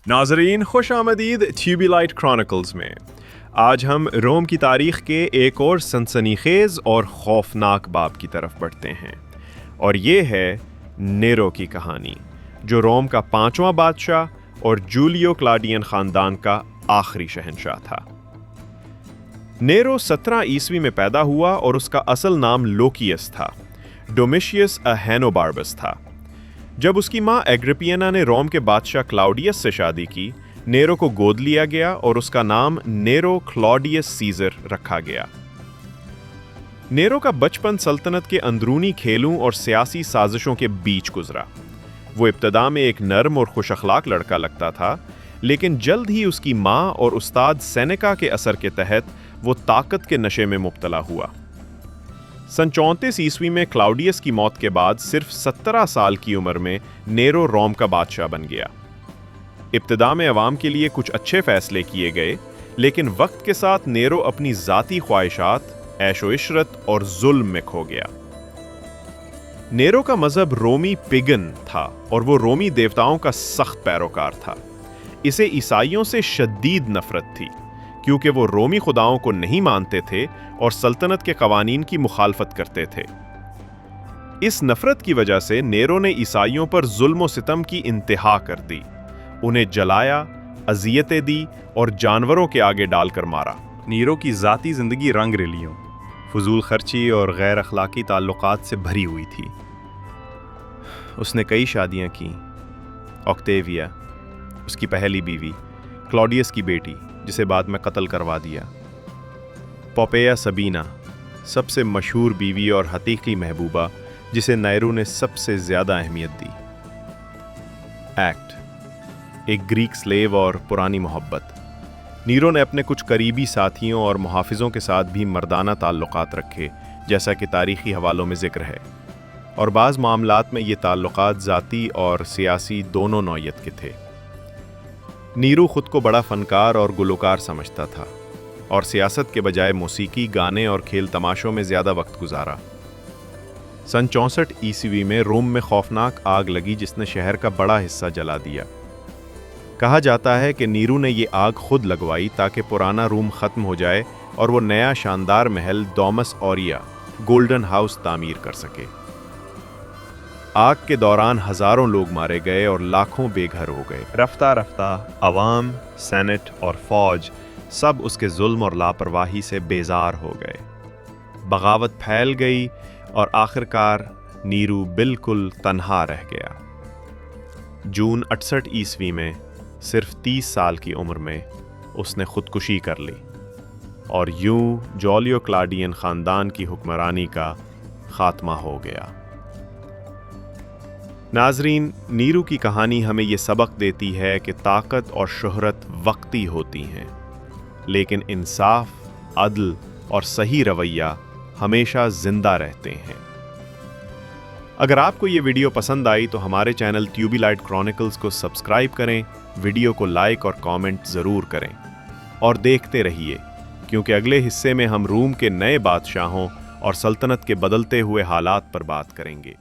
ناظرین خوش آمدید ٹیوبیلائٹ کرونیکلز میں۔ آج ہم روم کی تاریخ کے ایک اور سنسنی خیز اور خوفناک باب کی طرف بڑھتے ہیں، اور یہ ہے نیرو کی کہانی، جو روم کا 5واں بادشاہ اور جولیو کلاڈین خاندان کا آخری شہنشاہ تھا۔ نیرو 17 عیسوی میں پیدا ہوا اور اس کا اصل نام لوکیس تھا۔ ڈومیشیس ہینوباربس تھا۔ جب اس کی ماں ایگریپینا نے روم کے بادشاہ کلاؤڈیس سے شادی کی، نیرو کو گود لیا گیا اور اس کا نام نیرو کلاڈیس سیزر رکھا گیا۔ نیرو کا بچپن سلطنت کے اندرونی کھیلوں اور سیاسی سازشوں کے بیچ گزرا۔ وہ ابتدا میں ایک نرم اور خوش اخلاق لڑکا لگتا تھا، لیکن جلد ہی اس کی ماں اور استاد سینیکا کے اثر کے تحت وہ طاقت کے نشے میں مبتلا ہوا۔ سن 34 عیسوی میں کلاؤڈیس کی موت کے بعد صرف 17 سال کی عمر میں نیرو روم کا بادشاہ بن گیا۔ ابتدا میں عوام کے لیے کچھ اچھے فیصلے کیے گئے، لیکن وقت کے ساتھ نیرو اپنی ذاتی خواہشات، عیش و عشرت اور ظلم میں کھو گیا۔ نیرو کا مذہب رومی پیگن تھا اور وہ رومی دیوتاؤں کا سخت پیروکار تھا۔ اسے عیسائیوں سے شدید نفرت تھی، کیونکہ وہ رومی خداؤں کو نہیں مانتے تھے اور سلطنت کے قوانین کی مخالفت کرتے تھے۔ اس نفرت کی وجہ سے نیرو نے عیسائیوں پر ظلم و ستم کی انتہا کر دی، انہیں جلایا، اذیتیں دی اور جانوروں کے آگے ڈال کر مارا۔ نیرو کی ذاتی زندگی رنگ ریلیوں، فضول خرچی اور غیر اخلاقی تعلقات سے بھری ہوئی تھی۔ اس نے کئی شادیاں کیں۔ آکٹیویا، اس کی پہلی بیوی، کلاڈیس کی بیٹی جسے بعد میں قتل کروا دیا، پوپیا سبینا، سب سے مشہور بیوی اور حقیقی محبوبہ جسے نیرو نے سب سے زیادہ اہمیت دی۔ ایکٹ، ایک گریک سلیو اور پرانی محبت۔ نیرو نے اپنے کچھ قریبی ساتھیوں اور محافظوں کے ساتھ بھی مردانہ تعلقات رکھے، جیسا کہ تاریخی حوالوں میں ذکر ہے، اور بعض معاملات میں یہ تعلقات ذاتی اور سیاسی دونوں نوعیت کے تھے۔ نیرو خود کو بڑا فنکار اور گلوکار سمجھتا تھا، اور سیاست کے بجائے موسیقی، گانے اور کھیل تماشوں میں زیادہ وقت گزارا۔ سن 64 عیسوی میں روم میں خوفناک آگ لگی جس نے شہر کا بڑا حصہ جلا دیا۔ کہا جاتا ہے کہ نیرو نے یہ آگ خود لگوائی تاکہ پرانا روم ختم ہو جائے اور وہ نیا شاندار محل دومس اوریا، گولڈن ہاؤس تعمیر کر سکے۔ آگ کے دوران ہزاروں لوگ مارے گئے اور لاکھوں بے گھر ہو گئے۔ رفتہ رفتہ عوام، سینٹ اور فوج سب اس کے ظلم اور لاپرواہی سے بیزار ہو گئے۔ بغاوت پھیل گئی اور آخرکار نیرو بالکل تنہا رہ گیا۔ جون 68 عیسوی میں صرف 30 سال کی عمر میں اس نے خودکشی کر لی، اور یوں جولیو کلاڈین خاندان کی حکمرانی کا خاتمہ ہو گیا۔ ناظرین، نیرو کی کہانی ہمیں یہ سبق دیتی ہے کہ طاقت اور شہرت وقتی ہوتی ہیں، لیکن انصاف، عدل اور صحیح رویہ ہمیشہ زندہ رہتے ہیں۔ اگر آپ کو یہ ویڈیو پسند آئی تو ہمارے چینل ٹیوبیلائٹ کرونیکلز کو سبسکرائب کریں، ویڈیو کو لائک اور کامنٹ ضرور کریں، اور دیکھتے رہیے، کیونکہ اگلے حصے میں ہم روم کے نئے بادشاہوں اور سلطنت کے بدلتے ہوئے حالات پر بات کریں گے۔